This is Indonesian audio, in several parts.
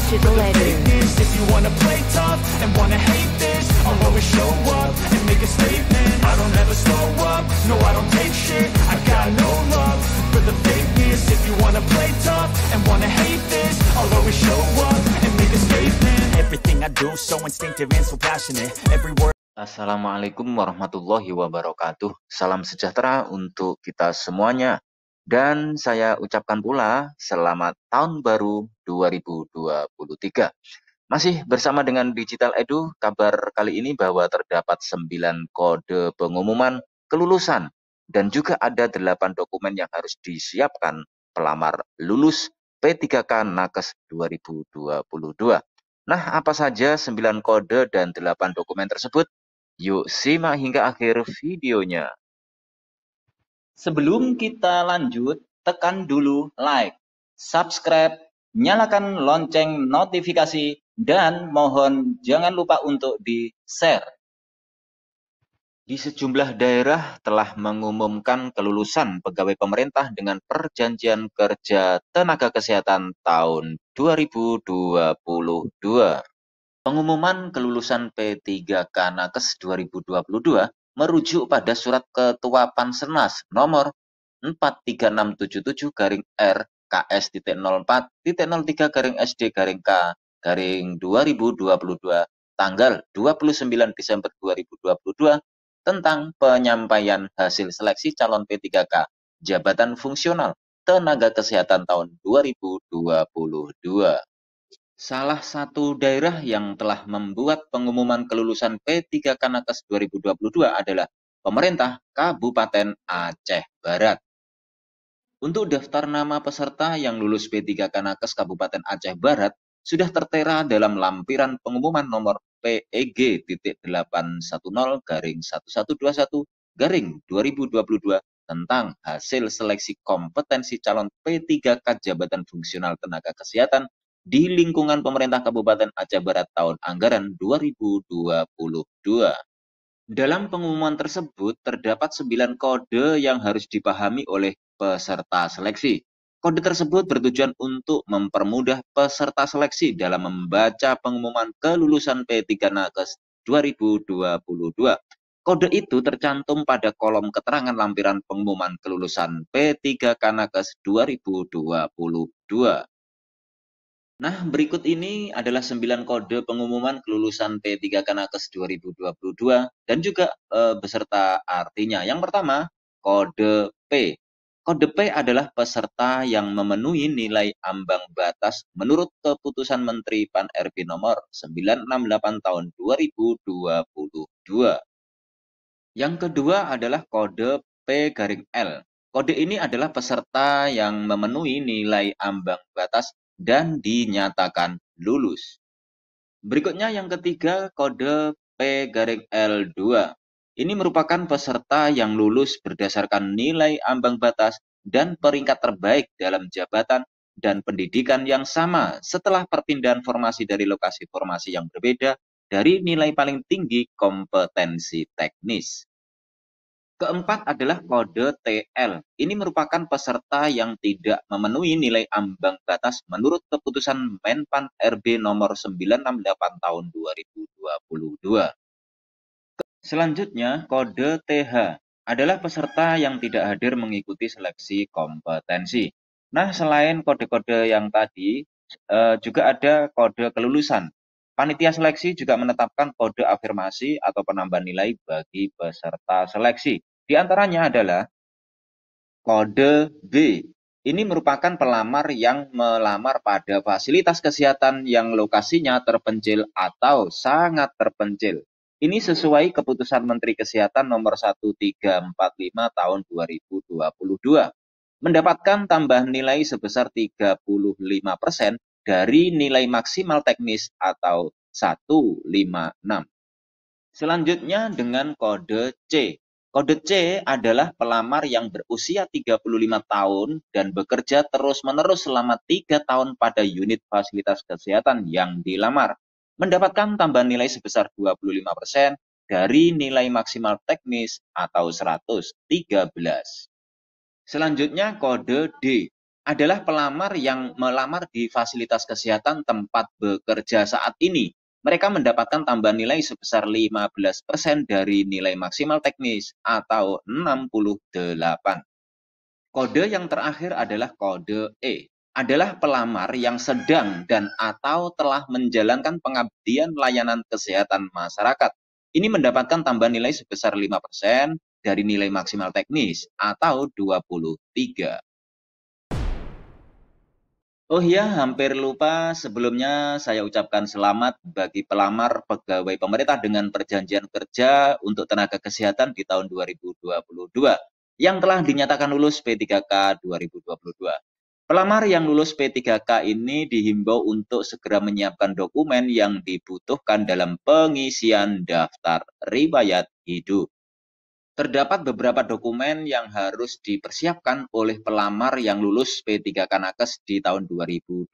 Digital Edu. If you wanna play tough and wanna hate this, I'll always show up and make a statement. I don't ever slow up, no I don't take shit. I got no love for the fakeness. If you wanna play tough and wanna hate this, I'll always show up and make a statement. Everything I do so instinctive and so passionate. Every word. Assalamualaikum warahmatullahi wabarakatuh. Salam sejahtera untuk kita semuanya. Dan saya ucapkan pula selamat tahun baru 2023. Masih bersama dengan Digital Edu, kabar kali ini bahwa terdapat 9 kode pengumuman kelulusan dan juga ada 8 dokumen yang harus disiapkan pelamar lulus P3K Nakes 2022. Nah, apa saja 9 kode dan 8 dokumen tersebut? Yuk simak hingga akhir videonya. Sebelum kita lanjut, tekan dulu like, subscribe, nyalakan lonceng notifikasi, dan mohon jangan lupa untuk di-share. Di sejumlah daerah telah mengumumkan kelulusan pegawai pemerintah dengan perjanjian kerja tenaga kesehatan tahun 2022. Pengumuman kelulusan P3K Nakes 2022 merujuk pada surat Ketua Pansenas nomor 43677-R KS.04.03-SD-K-2022 tanggal 29 Desember 2022 tentang penyampaian hasil seleksi calon P3K jabatan fungsional tenaga kesehatan tahun 2022. Salah satu daerah yang telah membuat pengumuman kelulusan P3K Nakes 2022 adalah pemerintah Kabupaten Aceh Barat. Untuk daftar nama peserta yang lulus P3K Nakes Kabupaten Aceh Barat sudah tertera dalam lampiran pengumuman nomor PEG.810-1121-2022 tentang hasil seleksi kompetensi calon P3K jabatan fungsional tenaga kesehatan di lingkungan pemerintah Kabupaten Aceh Barat tahun anggaran 2022. Dalam pengumuman tersebut terdapat 9 kode yang harus dipahami oleh peserta seleksi. Kode tersebut bertujuan untuk mempermudah peserta seleksi dalam membaca pengumuman kelulusan P3K Nakes 2022. Kode itu tercantum pada kolom keterangan lampiran pengumuman kelulusan P3K Nakes 2022. Nah, berikut ini adalah 9 kode pengumuman kelulusan P3K Nakes 2022 dan juga beserta artinya. Yang pertama, kode P. Kode P adalah peserta yang memenuhi nilai ambang batas menurut keputusan Menteri Pan-RB nomor 968 tahun 2022. Yang kedua adalah kode P-L. Kode ini adalah peserta yang memenuhi nilai ambang batas dan dinyatakan lulus. Berikutnya yang ketiga, kode P-L2. Ini merupakan peserta yang lulus berdasarkan nilai ambang batas dan peringkat terbaik dalam jabatan dan pendidikan yang sama setelah perpindahan formasi dari lokasi formasi yang berbeda dari nilai paling tinggi kompetensi teknis. Keempat adalah kode TL. Ini merupakan peserta yang tidak memenuhi nilai ambang batas menurut keputusan Menpan RB nomor 968 tahun 2022. Selanjutnya, kode TH adalah peserta yang tidak hadir mengikuti seleksi kompetensi. Nah, selain kode-kode yang tadi, juga ada kode kelulusan. Panitia seleksi juga menetapkan kode afirmasi atau penambahan nilai bagi peserta seleksi. Di antaranya adalah kode B. Ini merupakan pelamar yang melamar pada fasilitas kesehatan yang lokasinya terpencil atau sangat terpencil. Ini sesuai keputusan Menteri Kesehatan nomor 1345 tahun 2022. Mendapatkan tambahan nilai sebesar 35% dari nilai maksimal teknis atau 156. Selanjutnya dengan kode C. Kode C adalah pelamar yang berusia 35 tahun dan bekerja terus-menerus selama 3 tahun pada unit fasilitas kesehatan yang dilamar. Mendapatkan tambahan nilai sebesar 25% dari nilai maksimal teknis atau 113. Selanjutnya kode D adalah pelamar yang melamar di fasilitas kesehatan tempat bekerja saat ini. Mereka mendapatkan tambahan nilai sebesar 15% dari nilai maksimal teknis atau 68. Kode yang terakhir adalah kode E. Adalah pelamar yang sedang dan atau telah menjalankan pengabdian layanan kesehatan masyarakat. Ini mendapatkan tambahan nilai sebesar 5% dari nilai maksimal teknis atau 23. Oh iya, hampir lupa. Sebelumnya saya ucapkan selamat bagi pelamar pegawai pemerintah dengan perjanjian kerja untuk tenaga kesehatan di tahun 2022 yang telah dinyatakan lulus P3K 2022. Pelamar yang lulus P3K ini dihimbau untuk segera menyiapkan dokumen yang dibutuhkan dalam pengisian daftar riwayat hidup. Terdapat beberapa dokumen yang harus dipersiapkan oleh pelamar yang lulus P3K Nakes di tahun 2022,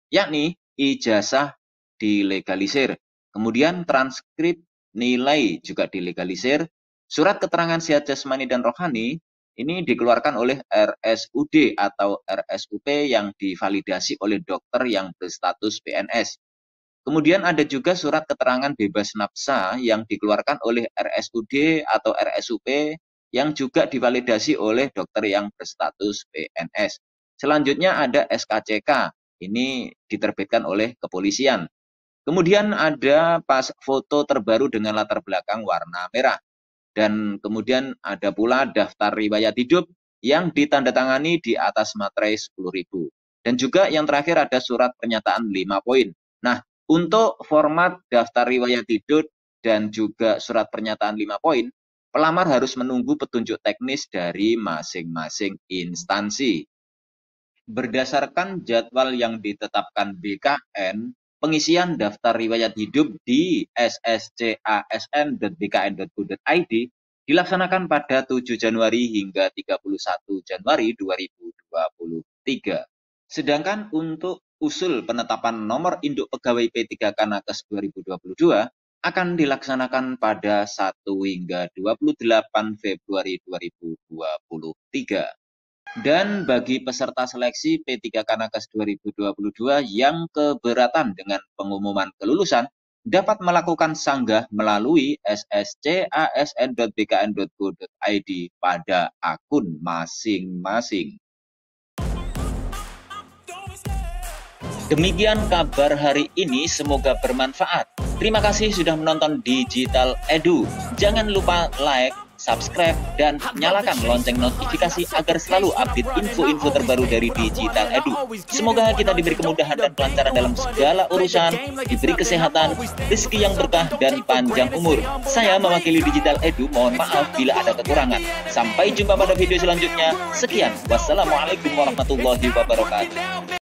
yakni ijazah dilegalisir, kemudian transkrip nilai juga dilegalisir, surat keterangan sehat jasmani dan rohani, ini dikeluarkan oleh RSUD atau RSUP yang divalidasi oleh dokter yang berstatus PNS. Kemudian ada juga surat keterangan bebas nafsa yang dikeluarkan oleh RSUD atau RSUP yang juga divalidasi oleh dokter yang berstatus PNS. Selanjutnya ada SKCK, ini diterbitkan oleh kepolisian. Kemudian ada pas foto terbaru dengan latar belakang warna merah. Dan kemudian ada pula daftar riwayat hidup yang ditandatangani di atas materai 10.000. Dan juga yang terakhir ada surat pernyataan 5 poin. Nah, untuk format daftar riwayat hidup dan juga surat pernyataan 5 poin, pelamar harus menunggu petunjuk teknis dari masing-masing instansi. Berdasarkan jadwal yang ditetapkan BKN, pengisian daftar riwayat hidup di sscasn.bkn.go.id dilaksanakan pada 7 Januari hingga 31 Januari 2023. Sedangkan untuk usul penetapan nomor induk pegawai P3K Nakes 2022 akan dilaksanakan pada 1 hingga 28 Februari 2023. Dan bagi peserta seleksi P3K Nakes 2022 yang keberatan dengan pengumuman kelulusan, dapat melakukan sanggah melalui sscasn.bkn.go.id pada akun masing-masing. Demikian kabar hari ini, semoga bermanfaat. Terima kasih sudah menonton Digital Edu. Jangan lupa like, subscribe, dan nyalakan lonceng notifikasi agar selalu update info-info terbaru dari Digital Edu. Semoga kita diberi kemudahan dan kelancaran dalam segala urusan, diberi kesehatan, rezeki yang berkah, dan panjang umur. Saya mewakili Digital Edu, mohon maaf bila ada kekurangan. Sampai jumpa pada video selanjutnya. Sekian, wassalamualaikum warahmatullahi wabarakatuh.